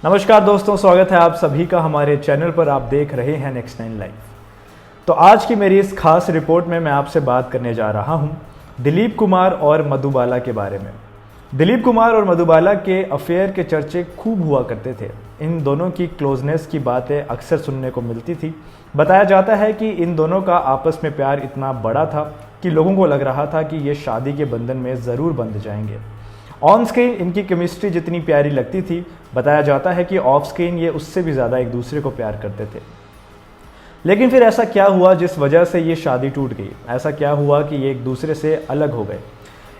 नमस्कार दोस्तों, स्वागत है आप सभी का हमारे चैनल पर। आप देख रहे हैं नेक्स्ट 9 लाइव। तो आज की मेरी इस खास रिपोर्ट में मैं आपसे बात करने जा रहा हूं दिलीप कुमार और मधुबाला के बारे में। दिलीप कुमार और मधुबाला के अफेयर के चर्चे खूब हुआ करते थे। इन दोनों की क्लोजनेस की बातें अक्सर सुनने को मिलती थी। बताया जाता है कि इन दोनों का आपस में प्यार इतना बड़ा था कि लोगों को लग रहा था कि ये शादी के बंधन में ज़रूर बंध जाएंगे। ऑन स्क्रीन इनकी केमिस्ट्री जितनी प्यारी लगती थी, बताया जाता है कि ऑफ स्क्रीन ये उससे भी ज़्यादा एक दूसरे को प्यार करते थे। लेकिन फिर ऐसा क्या हुआ जिस वजह से ये शादी टूट गई? ऐसा क्या हुआ कि ये एक दूसरे से अलग हो गए?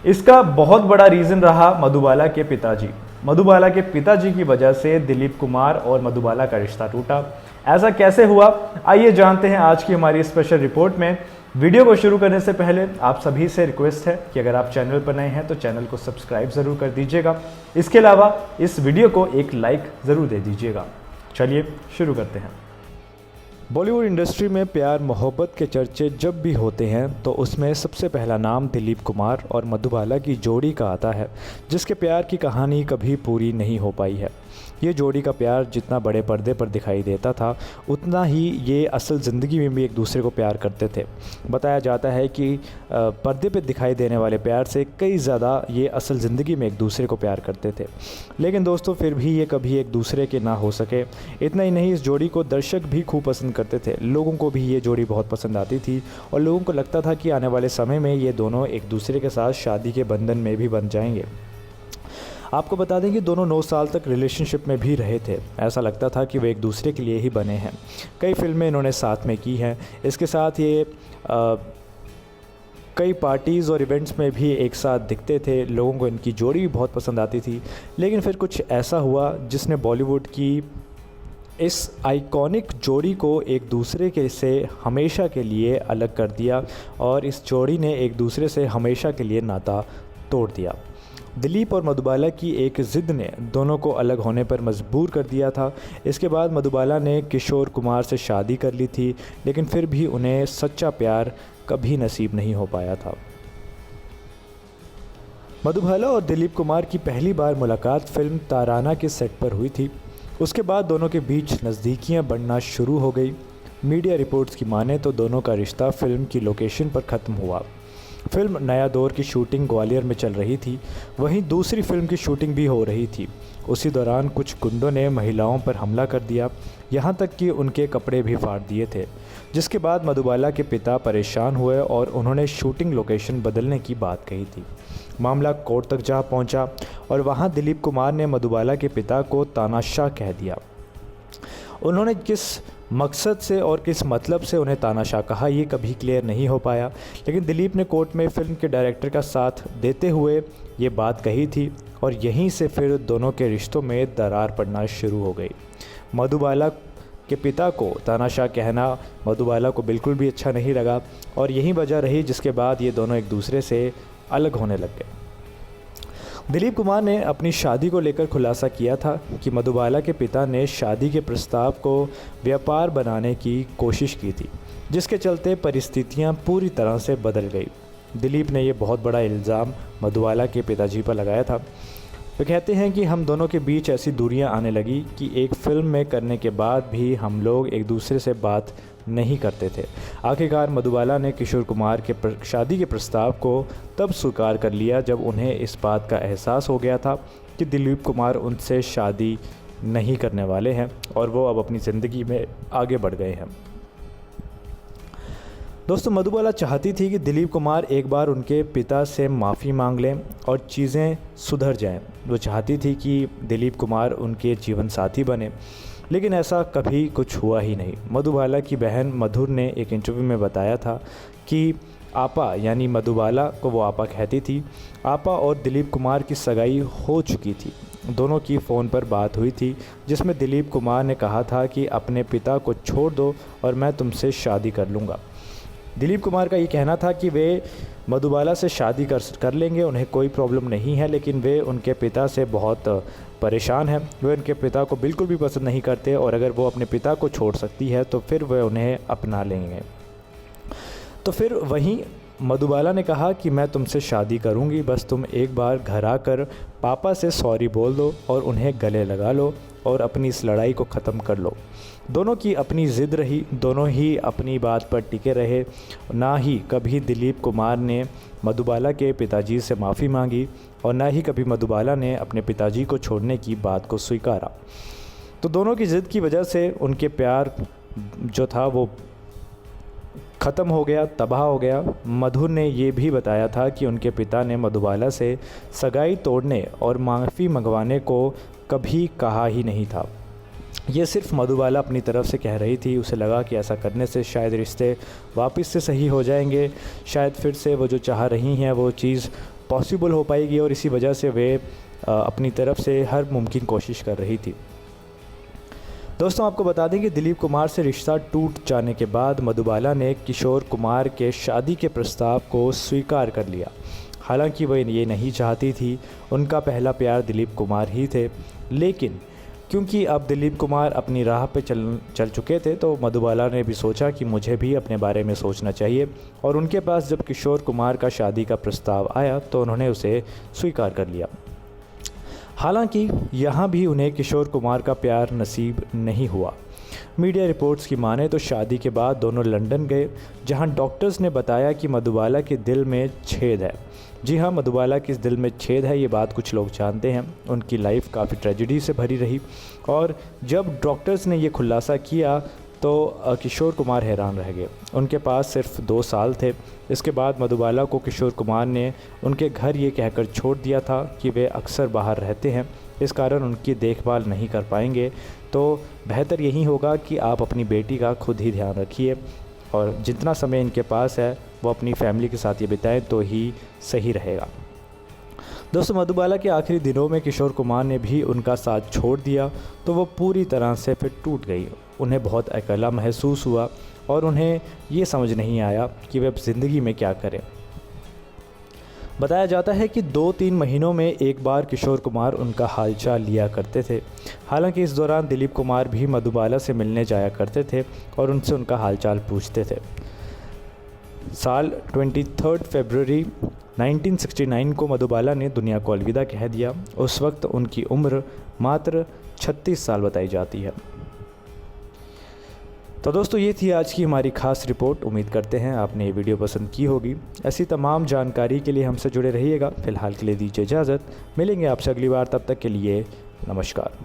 इसका बहुत बड़ा रीज़न रहा मधुबाला के पिताजी। मधुबाला के पिताजी की वजह से दिलीप कुमार और मधुबाला का रिश्ता टूटा। ऐसा कैसे हुआ, आइए जानते हैं आज की हमारी स्पेशल रिपोर्ट में। वीडियो को शुरू करने से पहले आप सभी से रिक्वेस्ट है कि अगर आप चैनल पर नए हैं तो चैनल को सब्सक्राइब ज़रूर कर दीजिएगा। इसके अलावा इस वीडियो को एक लाइक ज़रूर दे दीजिएगा। चलिए शुरू करते हैं। बॉलीवुड इंडस्ट्री में प्यार मोहब्बत के चर्चे जब भी होते हैं तो उसमें सबसे पहला नाम दिलीप कुमार और मधुबाला की जोड़ी का आता है, जिसके प्यार की कहानी कभी पूरी नहीं हो पाई है। ये जोड़ी का प्यार जितना बड़े पर्दे पर दिखाई देता था, उतना ही ये असल ज़िंदगी में भी एक दूसरे को प्यार करते थे। बताया जाता है कि पर्दे पर दिखाई देने वाले प्यार से कई ज़्यादा ये असल ज़िंदगी में एक दूसरे को प्यार करते थे। लेकिन दोस्तों, फिर भी ये कभी एक दूसरे के ना हो सके। इतना ही नहीं, इस जोड़ी को दर्शक भी खूब पसंद करते थे। लोगों को भी ये जोड़ी बहुत पसंद आती थी और लोगों को लगता था कि आने वाले समय में ये दोनों एक दूसरे के साथ शादी के बंधन में भी बन जाएंगे। आपको बता दें कि दोनों 9 साल तक रिलेशनशिप में भी रहे थे। ऐसा लगता था कि वे एक दूसरे के लिए ही बने हैं। कई फिल्में इन्होंने साथ में की हैं। इसके साथ ये कई पार्टीज़ और इवेंट्स में भी एक साथ दिखते थे। लोगों को इनकी जोड़ी भी बहुत पसंद आती थी। लेकिन फिर कुछ ऐसा हुआ जिसने बॉलीवुड की इस आइकॉनिक जोड़ी को एक दूसरे के से हमेशा के लिए अलग कर दिया और इस जोड़ी ने एक दूसरे से हमेशा के लिए नाता तोड़ दिया। दिलीप और मधुबाला की एक ज़िद ने दोनों को अलग होने पर मजबूर कर दिया था। इसके बाद मधुबाला ने किशोर कुमार से शादी कर ली थी, लेकिन फिर भी उन्हें सच्चा प्यार कभी नसीब नहीं हो पाया था। मधुबाला और दिलीप कुमार की पहली बार मुलाकात फिल्म ताराना के सेट पर हुई थी। उसके बाद दोनों के बीच नज़दीकियां बढ़ना शुरू हो गई। मीडिया रिपोर्ट्स की माने तो दोनों का रिश्ता फिल्म की लोकेशन पर ख़त्म हुआ। फिल्म नया दौर की शूटिंग ग्वालियर में चल रही थी, वहीं दूसरी फिल्म की शूटिंग भी हो रही थी। उसी दौरान कुछ गुंडों ने महिलाओं पर हमला कर दिया, यहाँ तक कि उनके कपड़े भी फाड़ दिए थे। जिसके बाद मधुबाला के पिता परेशान हुए और उन्होंने शूटिंग लोकेशन बदलने की बात कही थी। मामला कोर्ट तक जा पहुँचा और वहाँ दिलीप कुमार ने मधुबाला के पिता को तानाशाह कह दिया। उन्होंने किस मकसद से और किस मतलब से उन्हें तानाशाह कहा, ये कभी क्लियर नहीं हो पाया। लेकिन दिलीप ने कोर्ट में फिल्म के डायरेक्टर का साथ देते हुए ये बात कही थी और यहीं से फिर दोनों के रिश्तों में दरार पड़ना शुरू हो गई। मधुबाला के पिता को तानाशाह कहना मधुबाला को बिल्कुल भी अच्छा नहीं लगा और यही वजह रही जिसके बाद ये दोनों एक दूसरे से अलग होने लग गए। दिलीप कुमार ने अपनी शादी को लेकर खुलासा किया था कि मधुबाला के पिता ने शादी के प्रस्ताव को व्यापार बनाने की कोशिश की थी, जिसके चलते परिस्थितियां पूरी तरह से बदल गई। दिलीप ने यह बहुत बड़ा इल्ज़ाम मधुबाला के पिताजी पर लगाया था। तो कहते हैं कि हम दोनों के बीच ऐसी दूरियां आने लगी कि एक फ़िल्म में करने के बाद भी हम लोग एक दूसरे से बात नहीं करते थे। आखिरकार मधुबाला ने किशोर कुमार के शादी के प्रस्ताव को तब स्वीकार कर लिया जब उन्हें इस बात का एहसास हो गया था कि दिलीप कुमार उनसे शादी नहीं करने वाले हैं और वो अब अपनी ज़िंदगी में आगे बढ़ गए हैं। दोस्तों, मधुबाला चाहती थी कि दिलीप कुमार एक बार उनके पिता से माफ़ी मांग लें और चीज़ें सुधर जाएं। वो चाहती थी कि दिलीप कुमार उनके जीवन साथी बने, लेकिन ऐसा कभी कुछ हुआ ही नहीं। मधुबाला की बहन मधुर ने एक इंटरव्यू में बताया था कि आपा, यानी मधुबाला को वो आपा कहती थी, आपा और दिलीप कुमार की सगाई हो चुकी थी। दोनों की फ़ोन पर बात हुई थी जिसमें दिलीप कुमार ने कहा था कि अपने पिता को छोड़ दो और मैं तुमसे शादी कर लूँगा। दिलीप कुमार का ये कहना था कि वे मधुबाला से शादी कर लेंगे, उन्हें कोई प्रॉब्लम नहीं है, लेकिन वे उनके पिता से बहुत परेशान हैं। वे उनके पिता को बिल्कुल भी पसंद नहीं करते और अगर वो अपने पिता को छोड़ सकती है तो फिर वे उन्हें अपना लेंगे। तो फिर वहीं मधुबाला ने कहा कि मैं तुमसे शादी करूंगी, बस तुम एक बार घर आकर पापा से सॉरी बोल दो और उन्हें गले लगा लो और अपनी इस लड़ाई को ख़त्म कर लो। दोनों की अपनी ज़िद रही, दोनों ही अपनी बात पर टिके रहे। ना ही कभी दिलीप कुमार ने मधुबाला के पिताजी से माफ़ी मांगी और ना ही कभी मधुबाला ने अपने पिताजी को छोड़ने की बात को स्वीकारा। तो दोनों की ज़िद की वजह से उनके प्यार जो था वो ख़त्म हो गया, तबाह हो गया। मधु ने ये भी बताया था कि उनके पिता ने मधुबाला से सगाई तोड़ने और माफ़ी मंगवाने को कभी कहा ही नहीं था। ये सिर्फ मधुबाला अपनी तरफ से कह रही थी। उसे लगा कि ऐसा करने से शायद रिश्ते वापस से सही हो जाएंगे, शायद फिर से वो जो चाह रही हैं वो चीज़ पॉसिबल हो पाएगी, और इसी वजह से वे अपनी तरफ से हर मुमकिन कोशिश कर रही थी। दोस्तों, आपको बता दें कि दिलीप कुमार से रिश्ता टूट जाने के बाद मधुबाला ने किशोर कुमार के शादी के प्रस्ताव को स्वीकार कर लिया। हालांकि वह ये नहीं चाहती थी, उनका पहला प्यार दिलीप कुमार ही थे। लेकिन क्योंकि अब दिलीप कुमार अपनी राह पे चल चुके थे, तो मधुबाला ने भी सोचा कि मुझे भी अपने बारे में सोचना चाहिए, और उनके पास जब किशोर कुमार का शादी का प्रस्ताव आया तो उन्होंने उसे स्वीकार कर लिया। हालांकि यहाँ भी उन्हें किशोर कुमार का प्यार नसीब नहीं हुआ। मीडिया रिपोर्ट्स की माने तो शादी के बाद दोनों लंदन गए, जहां डॉक्टर्स ने बताया कि मधुबाला के दिल में छेद है। जी हाँ, मधुबाला के दिल में छेद है, ये बात कुछ लोग जानते हैं। उनकी लाइफ काफ़ी ट्रेजेडी से भरी रही, और जब डॉक्टर्स ने ये खुलासा किया तो किशोर कुमार हैरान रह गए। उनके पास सिर्फ 2 साल थे। इसके बाद मधुबाला को किशोर कुमार ने उनके घर ये कहकर छोड़ दिया था कि वे अक्सर बाहर रहते हैं, इस कारण उनकी देखभाल नहीं कर पाएंगे, तो बेहतर यही होगा कि आप अपनी बेटी का खुद ही ध्यान रखिए, और जितना समय इनके पास है वो अपनी फैमिली के साथ ये बिताएं तो ही सही रहेगा। दोस्तों, मधुबाला के आखिरी दिनों में किशोर कुमार ने भी उनका साथ छोड़ दिया, तो वो पूरी तरह से फिर टूट गई। उन्हें बहुत अकेला महसूस हुआ और उन्हें ये समझ नहीं आया कि वे अब ज़िंदगी में क्या करें। बताया जाता है कि 2-3 महीनों में एक बार किशोर कुमार उनका हालचाल लिया करते थे। हालांकि इस दौरान दिलीप कुमार भी मधुबाला से मिलने जाया करते थे और उनसे उनका हालचाल पूछते थे। साल 23 फरवरी 1969 को मधुबाला ने दुनिया को अलविदा कह दिया। उस वक्त उनकी उम्र मात्र 36 साल बताई जाती है। तो दोस्तों, ये थी आज की हमारी खास रिपोर्ट। उम्मीद करते हैं आपने ये वीडियो पसंद की होगी। ऐसी तमाम जानकारी के लिए हमसे जुड़े रहिएगा। फ़िलहाल के लिए दीजिए इजाज़त, मिलेंगे आपसे अगली बार, तब तक के लिए नमस्कार।